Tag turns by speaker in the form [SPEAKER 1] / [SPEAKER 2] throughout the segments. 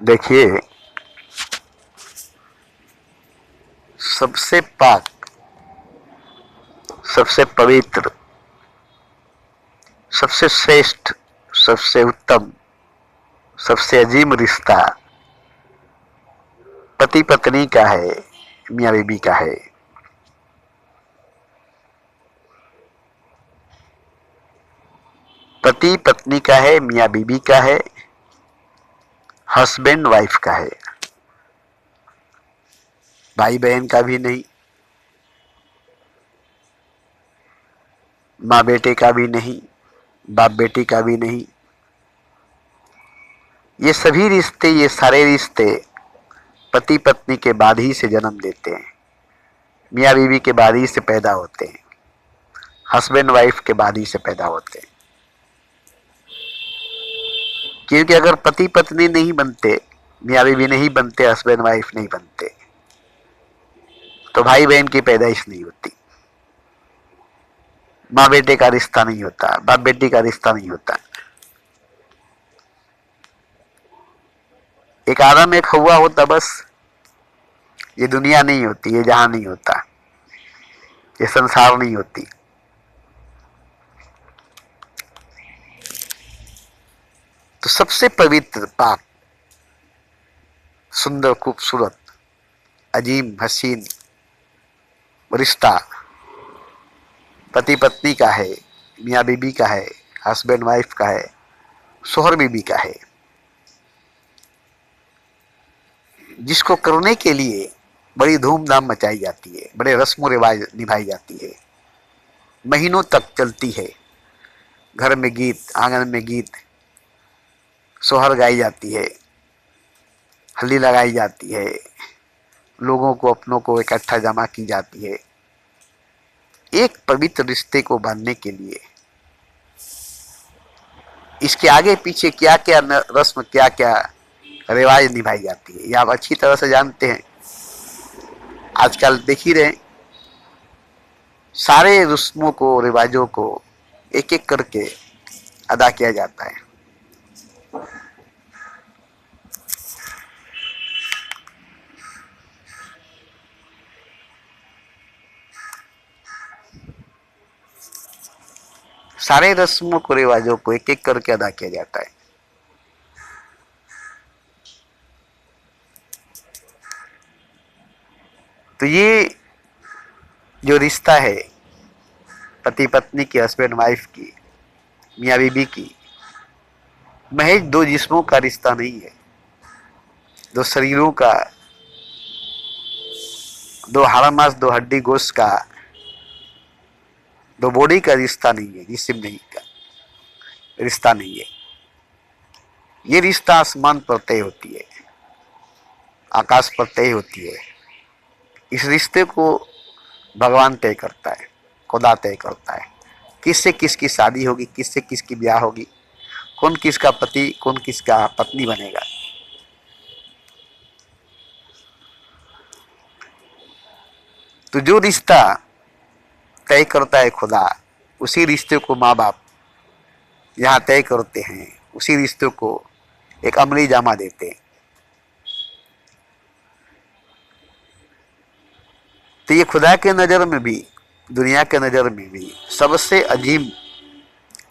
[SPEAKER 1] देखिए, सबसे पाक, सबसे पवित्र, सबसे श्रेष्ठ, सबसे उत्तम, सबसे अजीम रिश्ता पति पत्नी का है, मियाँ बीबी का है। पति पत्नी का है, मियाँ बीबी का है, हस्बैंड वाइफ का है। भाई बहन का भी नहीं, माँ बेटे का भी नहीं, बाप बेटी का भी नहीं। ये सभी रिश्ते, ये सारे रिश्ते पति पत्नी के बाद ही से जन्म लेते हैं, मियाँ बीवी के बाद ही से पैदा होते हैं, हस्बैंड वाइफ के बाद ही से पैदा होते हैं। क्योंकि अगर पति पत्नी नहीं बनते, मियाँ बीवी नहीं बनते, हस्बैंड वाइफ नहीं बनते, तो भाई बहन की पैदाइश नहीं होती, माँ बेटे का रिश्ता नहीं होता, बाप बेटी का रिश्ता नहीं होता। एक आदम एक हवा होता बस, ये दुनिया नहीं होती, ये जहां नहीं होता, ये संसार नहीं होती। तो सबसे पवित्र, पाक, सुंदर, खूबसूरत, अजीम, हसीन रिश्ता पति पत्नी का है, मियाँ बीबी का है, हस्बैंड वाइफ का है, शोहर बीबी का है, जिसको करने के लिए बड़ी धूमधाम मचाई जाती है, बड़े रस्म रिवाज निभाई जाती है, महीनों तक चलती है। घर में गीत, आंगन में गीत, सोहर गाई जाती है, हल्दी लगाई जाती है, लोगों को, अपनों को इकट्ठा जमा की जाती है एक पवित्र रिश्ते को बांधने के लिए। इसके आगे पीछे क्या क्या रस्म, क्या क्या रिवाज निभाई जाती है, ये आप अच्छी तरह से जानते हैं। आजकल देख ही रहे, सारे रस्मों को, रिवाजों को एक एक करके अदा किया जाता है। सारे रस्मों को, रिवाजों को एक एक करके अदा किया जाता है। तो ये जो रिश्ता है पति पत्नी की, हस्बैंड वाइफ की, मियाँ बीबी की, महज दो जिस्मों का रिश्ता नहीं है, दो शरीरों का, दो हाड़ा मांस, दो हड्डी गोश्त का, दो बॉडी का रिश्ता नहीं है, जिस्म नहीं का रिश्ता नहीं है। ये रिश्ता आसमान पर तय होती है, आकाश पर तय होती है। इस रिश्ते को भगवान तय करता है, खुदा तय करता है, किससे किसकी शादी होगी, किससे किसकी ब्याह होगी, कौन किसका पति, कौन किसका पत्नी बनेगा। तो जो रिश्ता तय करता है खुदा, उसी रिश्ते को माँ बाप यहाँ तय करते हैं, उसी रिश्ते को एक अमली जामा देते हैं। तो ये खुदा के नज़र में भी, दुनिया के नज़र में भी सबसे अजीम,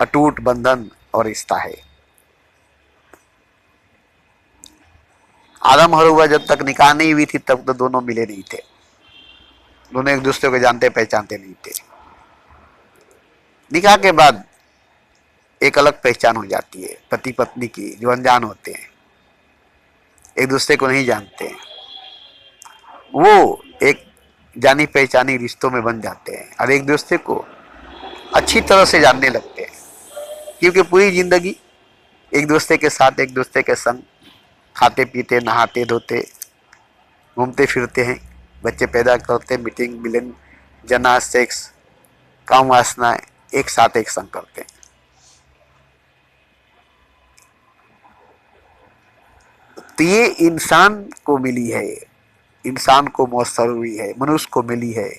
[SPEAKER 1] अटूट बंधन और रिश्ता है। आदम और हव्वा जब तक निकाह नहीं हुई थी, तब तो दोनों मिले नहीं थे, दोनों एक दूसरे को जानते पहचानते नहीं थे। निकाह के बाद एक अलग पहचान हो जाती है पति पत्नी की, जो अनजान होते हैं, एक दूसरे को नहीं जानते हैं, वो एक जानी पहचानी रिश्तों में बन जाते हैं और एक दूसरे को अच्छी तरह से जानने लगते हैं। क्योंकि पूरी जिंदगी एक दूसरे के साथ, एक दूसरे के संग खाते पीते, नहाते धोते, घूमते फिरते हैं, बच्चे पैदा करते, मीटिंग मिलन, जना, सेक्स, काम वासना एक साथ एक संग करते हैं। तो ये इंसान को मिली है, इंसान को मौसर हुई है, मनुष्य को मिली है,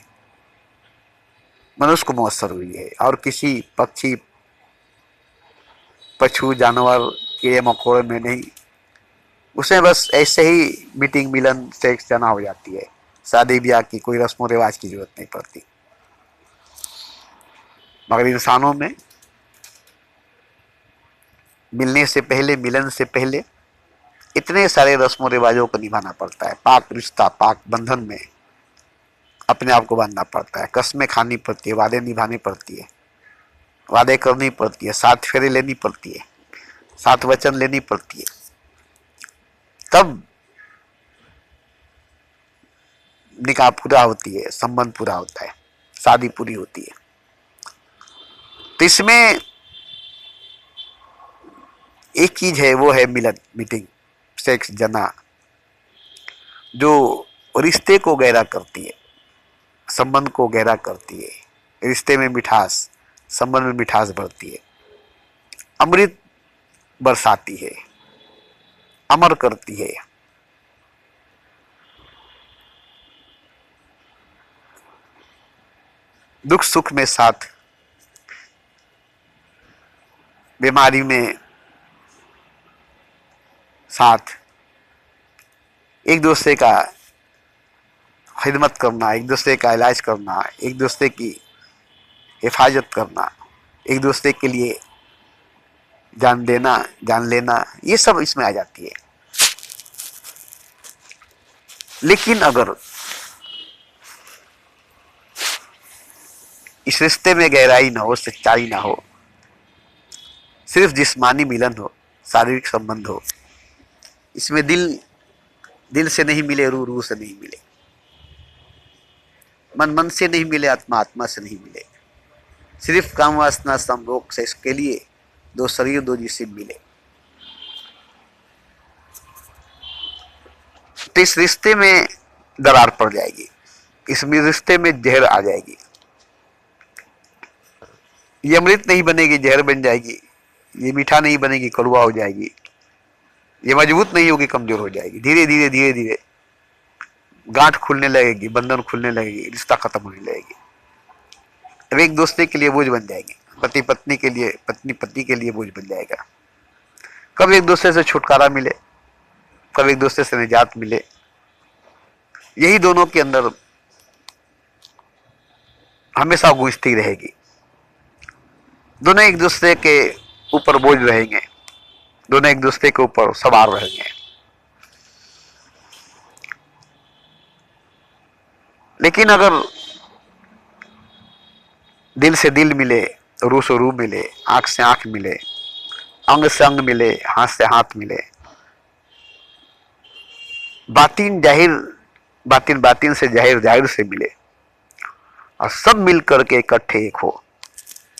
[SPEAKER 1] मनुष्य को मौसर हुई है, और किसी पक्षी, पशु, जानवर, कीड़े मकोड़े में नहीं, उसमें बस ऐसे ही मीटिंग मिलन सेक्स जाना हो जाती है। शादी ब्याह की कोई रस्म रिवाज की जरूरत नहीं पड़ती। मगर इंसानों में मिलने से पहले, मिलन से पहले इतने सारे रस्मों रिवाजों को निभाना पड़ता है। पाक रिश्ता, पाक बंधन में अपने आप को बांधना पड़ता है। कस्में खानी पड़ती है, वादे निभाने पड़ती है, वादे करनी पड़ती है, 7 फेरे लेनी पड़ती है, 7 वचन लेनी पड़ती है, तब निकाह पूरा होती है, संबंध पूरा होता है, शादी पूरी होती है। तो इसमें एक चीज है, वो है मिलन, मीटिंग, सेक्स, जना, जो रिश्ते को गहरा करती है, संबंध को गहरा करती है, रिश्ते में मिठास, संबंध में मिठास बढ़ती है, अमृत बरसाती है, अमर करती है। दुख सुख में साथ, बीमारी में साथ, एक दूसरे का खिदमत करना, एक दूसरे का इलाज करना, एक दूसरे की हिफाजत करना, एक दूसरे के लिए जान देना, जान लेना, ये सब इसमें आ जाती है। लेकिन अगर इस रिश्ते में गहराई ना हो, सच्चाई ना हो, सिर्फ जिस्मानी मिलन हो, शारीरिक संबंध हो, इसमें दिल दिल से नहीं मिले, रूह रूह से नहीं मिले, मन मन से नहीं मिले, आत्मा आत्मा से नहीं मिले, सिर्फ काम वासना संभोग से इसके लिए दो शरीर दो जिस्म मिले, तो इस रिश्ते में दरार पड़ जाएगी, इस रिश्ते में जहर आ जाएगी। ये अमृत नहीं बनेगी, जहर बन जाएगी। ये मीठा नहीं बनेगी, कड़वा हो जाएगी। ये मजबूत नहीं होगी, कमजोर हो जाएगी। धीरे धीरे धीरे धीरे गांठ खुलने लगेगी, बंधन खुलने लगेगी, रिश्ता खत्म होने लगेगी। अब एक दूसरे के लिए बोझ बन जाएंगे, पति पत्नी के लिए, पत्नी पति के लिए बोझ बन जाएगा। कब एक दूसरे से छुटकारा मिले, कब एक दूसरे से निजात मिले, यही दोनों के अंदर हमेशा गूंजती रहेगी। दोनों एक दूसरे के ऊपर बोझ रहेंगे, दोनों एक दूसरे के ऊपर सवार रहेंगे। लेकिन अगर दिल से दिल मिले, रूह से रूह मिले, आंख से आंख मिले, अंग से अंग मिले, हाथ से हाथ मिले, बातिन जाहिर, बातिन बातिन से जाहिर, जाहिर से मिले, और सब मिल करके इकट्ठे एक हो,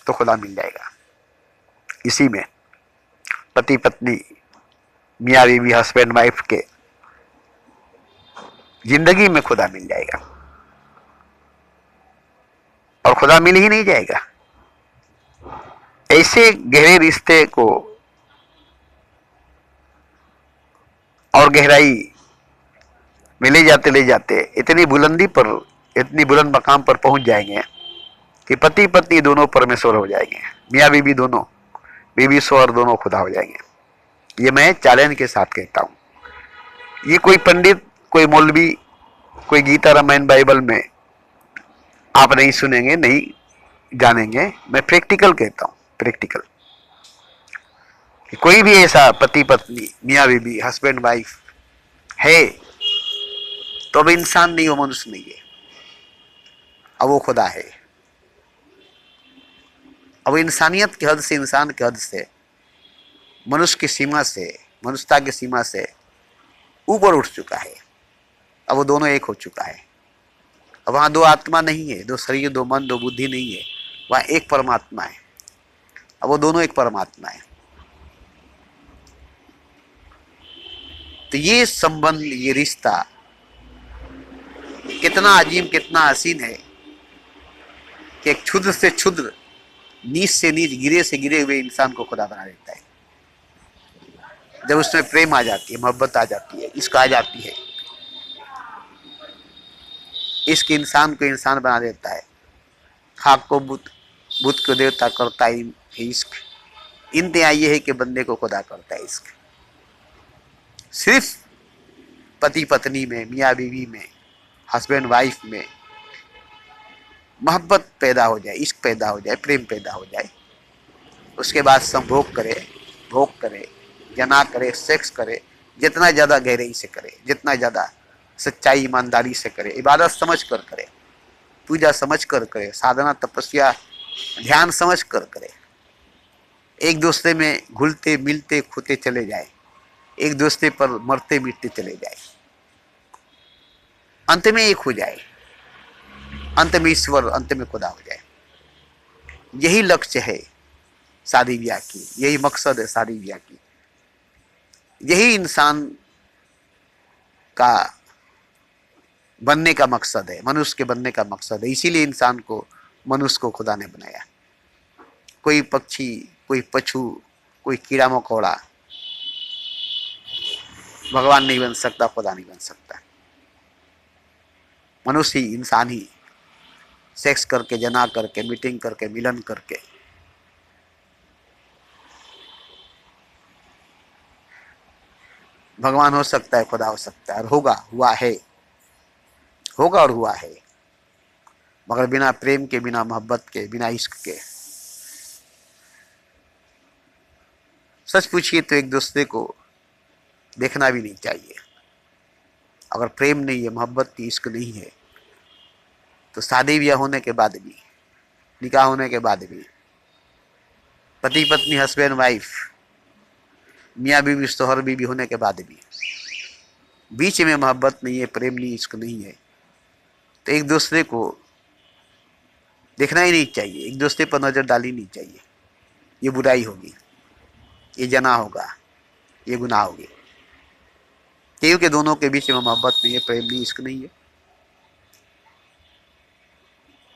[SPEAKER 1] तो खुदा मिल जाएगा। इसी में पति पत्नी, मियाँ बीवी, हस्बैंड वाइफ के जिंदगी में खुदा मिल जाएगा। और खुदा मिल ही नहीं जाएगा, ऐसे गहरे रिश्ते को और गहराई में ले जाते इतनी बुलंदी पर, इतनी बुलंद मकाम पर पहुंच जाएंगे कि पति पत्नी दोनों परमेश्वर हो जाएंगे, मियाँ बीवी दोनों, बीवी शोहर दोनों खुदा हो जाएंगे। ये मैं चैलेंज के साथ कहता हूं। ये कोई पंडित, कोई मौलवी, कोई गीता रामायण बाइबल में आप नहीं सुनेंगे, नहीं जानेंगे। मैं प्रैक्टिकल कहता हूं, प्रैक्टिकल। कोई भी ऐसा पति पत्नी, मियाँ बीवी, हस्बैंड वाइफ है तो अब इंसान नहीं, वो मनुष्य नहीं है, अब वो खुदा है। अब इंसानियत की हद से, इंसान की हद से, मनुष्य की सीमा से, मनुष्यता की सीमा से ऊपर उठ चुका है। अब वो दोनों एक हो चुका है। अब वहां दो आत्मा नहीं है, दो शरीर, दो मन, दो बुद्धि नहीं है, वहां एक परमात्मा है। अब वो दोनों एक परमात्मा है। तो ये संबंध, ये रिश्ता कितना अजीम, कितना हसीन है कि एक क्षुद्र से क्षुद्र, नीच से नीच, गिरे से गिरे हुए इंसान को खुदा बना देता है। जब उसमें प्रेम आ जाती है, मोहब्बत आ जाती है, इश्क आ जाती है, इश्क इंसान को इंसान बना देता है। खाक को बुत, बुत को देवता करता है इश्क। इंतहा ये है कि बंदे को खुदा करता है इश्क। सिर्फ पति पत्नी में, मियाँ बीवी में, हस्बैंड वाइफ में मोहब्बत पैदा हो जाए, इश्क पैदा हो जाए, प्रेम पैदा हो जाए, उसके बाद संभोग करे, भोग करे, जना करे, सेक्स करे, जितना ज़्यादा गहराई से करे, जितना ज़्यादा सच्चाई ईमानदारी से करे, इबादत समझ कर करे, पूजा समझ कर करे, साधना तपस्या ध्यान समझ कर करे, एक दूसरे में घुलते मिलते खोते चले जाए, एक दूसरे पर मरते मिटते चले जाए, अंत में एक हो जाए, अंत में ईश्वर, अंत में खुदा हो जाए। यही लक्ष्य है शादी ब्याह की, यही मकसद है शादी ब्याह की, यही इंसान का बनने का मकसद है, मनुष्य के बनने का मकसद है। इसीलिए इंसान को, मनुष्य को खुदा ने बनाया। कोई पक्षी, कोई पशु, कोई कीड़ा मकोड़ा भगवान नहीं बन सकता, खुदा नहीं बन सकता। मनुष्य ही, इंसान ही सेक्स करके, जना करके, मीटिंग करके, मिलन करके भगवान हो सकता है, खुदा हो सकता है, और होगा, हुआ है, होगा और हुआ है, मगर बिना प्रेम के, बिना मोहब्बत के, बिना इश्क के। सच पूछिए तो एक दूसरे को देखना भी नहीं चाहिए। अगर प्रेम नहीं है, मोहब्बत की, इश्क नहीं है, तो शादी ब्याह होने के बाद भी, निकाह होने के बाद भी, पति पत्नी, हस्बैंड वाइफ, मियाँ बीवी, शोहर बीवी होने के बाद भी बीच में मोहब्बत नहीं है, प्रेम नहीं, इश्क नहीं है, तो एक दूसरे को देखना ही नहीं चाहिए, एक दूसरे पर नजर डाली नहीं चाहिए। ये बुराई होगी, ये जना होगा, ये गुनाह होगी, क्योंकि दोनों के बीच में मोहब्बत नहीं है, प्रेम नहीं, इश्क नहीं है।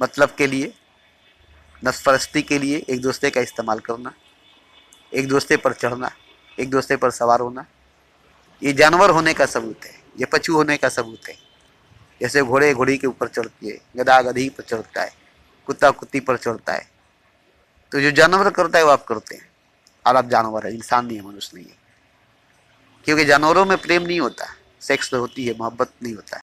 [SPEAKER 1] मतलब के लिए, नफरस्ती के लिए एक दूसरे का इस्तेमाल करना, एक दूसरे पर चढ़ना, एक दूसरे पर सवार होना, ये जानवर होने का सबूत है, ये पशु होने का सबूत है। जैसे घोड़े घोड़ी के ऊपर चढ़ती है, गधा गधी पर चढ़ता है, कुत्ता कुत्ती पर चढ़ता है, तो जो जानवर करता है वो आप करते हैं, और आप जानवर है, इंसान नहीं है, मनुष्य नहीं है। क्योंकि जानवरों में प्रेम नहीं होता, सेक्स तो होती है, मोहब्बत नहीं होता।